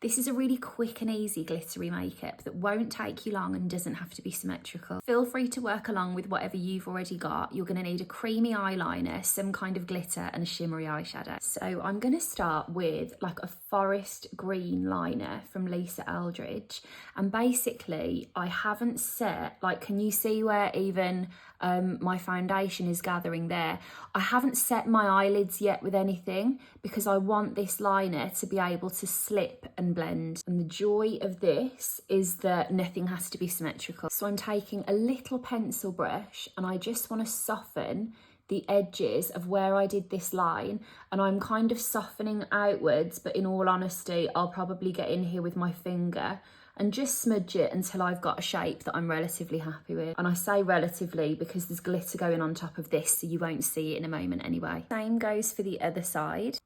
This is a really quick and easy glittery makeup that won't take you long and doesn't have to be symmetrical. Feel free to work along with whatever you've already got. You're going to need a creamy eyeliner, some kind of glitter and a shimmery eyeshadow. So I'm going to start with like a forest green liner from Eldridge. And basically I haven't set, like, can you see where even my foundation is gathering there? I haven't set my eyelids yet with anything because I want this liner to be able to slip and blend. And the joy of this is that nothing has to be symmetrical. So I'm taking a little pencil brush and I just want to soften the edges of where I did this line, and I'm kind of softening outwards, but in all honesty I'll probably get in here with my finger and just smudge it until I've got a shape that I'm relatively happy with. And I say relatively because there's glitter going on top of this, so you won't see it in a moment anyway. Same goes for the other side.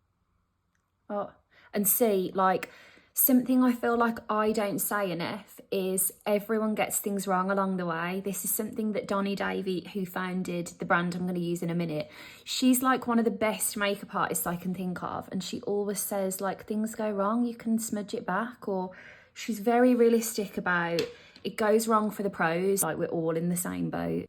Oh, and see, like, something I feel like I don't say enough is everyone gets things wrong along the way. This is something that Donni Davy, who founded the brand I'm going to use in a minute, she's like one of the best makeup artists I can think of, and she always says, like, things go wrong, you can smudge it back. Or she's very realistic about it goes wrong for the pros, like we're all in the same boat.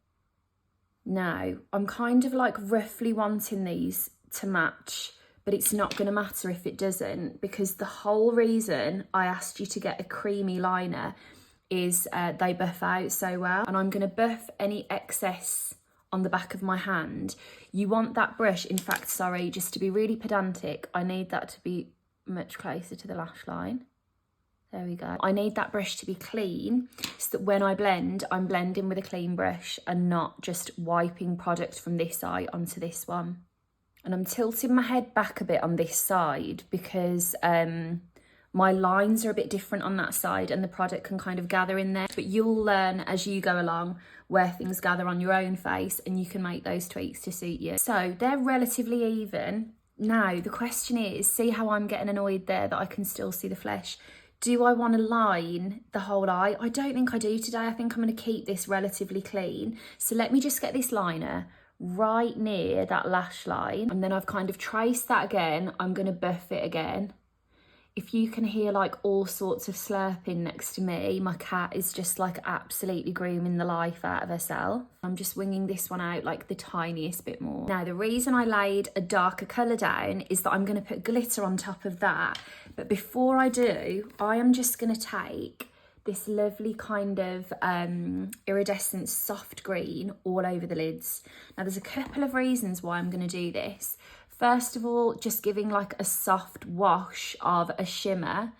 Now, I'm kind of like roughly wanting these to match, but it's not going to matter if it doesn't, because the whole reason I asked you to get a creamy liner is they buff out so well. And I'm going to buff any excess on the back of my hand. You want that brush, in fact, sorry, just to be really pedantic, I need that to be much closer to the lash line. There we go. I need that brush to be clean so that when I blend, I'm blending with a clean brush and not just wiping product from this eye onto this one. And I'm tilting my head back a bit on this side because my lines are a bit different on that side and the product can kind of gather in there. But you'll learn as you go along where things gather on your own face, and you can make those tweaks to suit you. So they're relatively even. Now, the question is, see how I'm getting annoyed there that I can still see the flesh? Do I want to line the whole eye? I don't think I do today. I think I'm going to keep this relatively clean. So let me just get this liner right near that lash line, and then I've kind of traced that again. I'm going to buff it again. If you can hear like all sorts of slurping next to me, my cat is just like absolutely grooming the life out of herself. I'm just winging this one out like the tiniest bit more. Now, the reason I laid a darker colour down is that I'm going to put glitter on top of that. But before I do, I am just going to take this lovely kind of iridescent soft green all over the lids. Now, there's a couple of reasons why I'm going to do this. First of all, just giving like a soft wash of a shimmer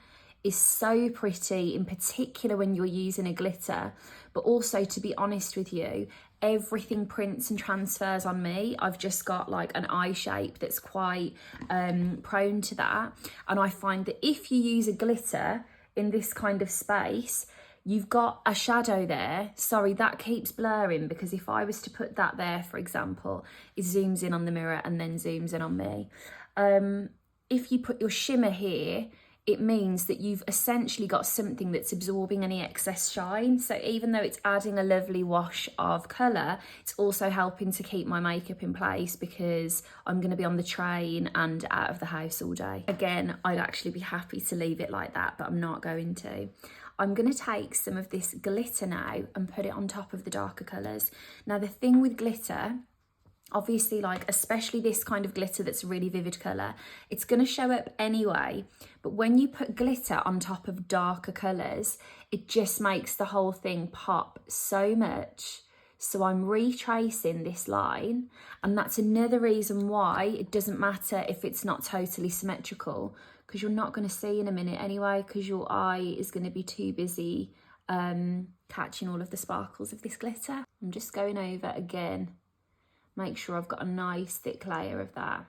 is so pretty, in particular when you're using a glitter. But also, to be honest with you, everything prints and transfers on me. I've just got like an eye shape that's quite prone to that. And I find that if you use a glitter in this kind of space, you've got a shadow there. Sorry, that keeps blurring, because if I was to put that there, for example, it zooms in on the mirror and then zooms in on me. If you put your shimmer here, it means that you've essentially got something that's absorbing any excess shine. So even though it's adding a lovely wash of colour, it's also helping to keep my makeup in place, because I'm going to be on the train and out of the house all day. Again, I'd actually be happy to leave it like that, but I'm not going to. I'm going to take some of this glitter now and put it on top of the darker colours. Now, the thing with glitter, obviously, like especially this kind of glitter that's a really vivid colour, it's going to show up anyway. But when you put glitter on top of darker colours, it just makes the whole thing pop so much. So I'm retracing this line, and that's another reason why it doesn't matter if it's not totally symmetrical, because you're not going to see in a minute anyway, because your eye is going to be too busy catching all of the sparkles of this glitter. I'm just going over again. Make sure I've got a nice thick layer of that.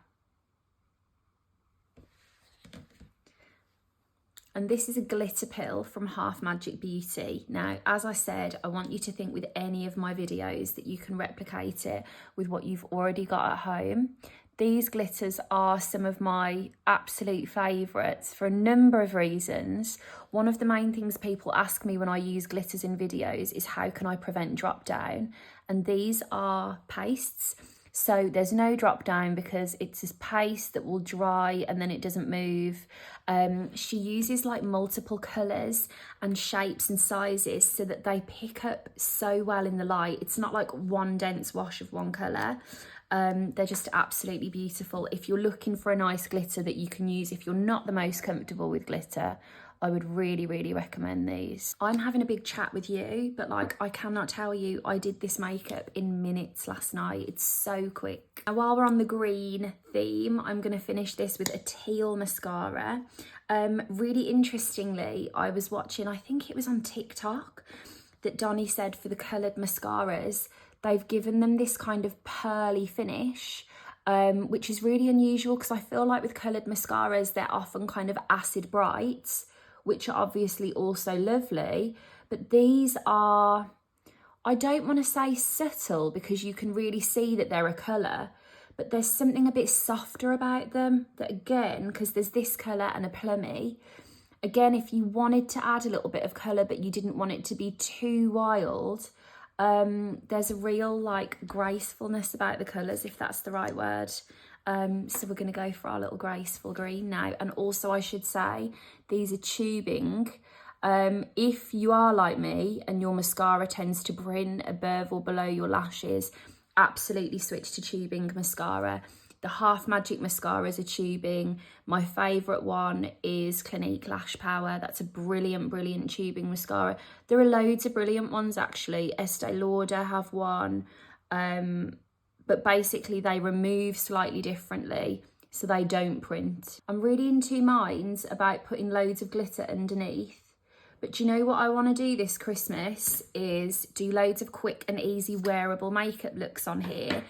And this is a Glitterpill from Half Magic Beauty. Now, as I said, I want you to think with any of my videos that you can replicate it with what you've already got at home. These glitters are some of my absolute favourites for a number of reasons. One of the main things people ask me when I use glitters in videos is how can I prevent drop down? And these are pastes. So there's no drop down because it's this paste that will dry and then it doesn't move. She uses like multiple colours and shapes and sizes so that they pick up so well in the light. It's not like one dense wash of one colour. They're just absolutely beautiful. If you're looking for a nice glitter that you can use if you're not the most comfortable with glitter, I would really, really recommend these. I'm having a big chat with you, but like I cannot tell you, I did this makeup in minutes last night. It's so quick. Now, while we're on the green theme, I'm gonna finish this with a teal mascara. Really interestingly, I was watching, I think it was on TikTok, that Donni said for the coloured mascaras, they've given them this kind of pearly finish, which is really unusual because I feel like with coloured mascaras, they're often kind of acid bright, which are obviously also lovely, but these are, I don't want to say subtle because you can really see that they're a colour, but there's something a bit softer about them that, again, because there's this colour and a plummy, again, if you wanted to add a little bit of colour but you didn't want it to be too wild, there's a real like gracefulness about the colours, if that's the right word. So we're going to go for our little graceful green now. And also I should say, these are tubing. If you are like me and your mascara tends to print above or below your lashes, absolutely switch to tubing mascara. The Half Magic mascaras are tubing. My favourite one is Clinique Lash Power. That's a brilliant, brilliant tubing mascara. There are loads of brilliant ones actually. Estee Lauder have one. But basically they remove slightly differently so they don't print. I'm really in two minds about putting loads of glitter underneath, but do you know what I want to do this Christmas is do loads of quick and easy wearable makeup looks on here.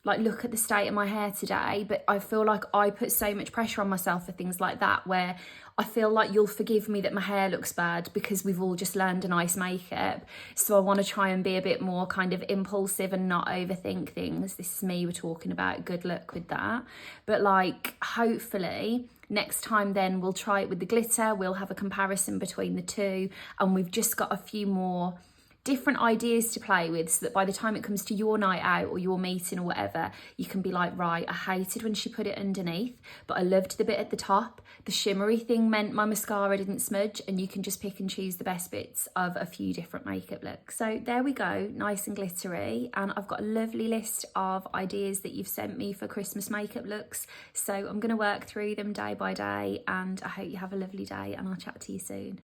Like, look at the state of my hair today, but I feel like I put so much pressure on myself for things like that, where I feel like you'll forgive me that my hair looks bad because we've all just learned a nice makeup. So I want to try and be a bit more kind of impulsive and not overthink things. This is me, we're talking about, good luck with that. But like, hopefully next time then we'll try it with the glitter, we'll have a comparison between the two, and we've just got a few more different ideas to play with so that by the time it comes to your night out or your meeting or whatever, you can be like, right, I hated when she put it underneath, but I loved the bit at the top. The shimmery thing meant my mascara didn't smudge, and you can just pick and choose the best bits of a few different makeup looks. So there we go, nice and glittery. And I've got a lovely list of ideas that you've sent me for Christmas makeup looks. So I'm going to work through them day by day, and I hope you have a lovely day, and I'll chat to you soon.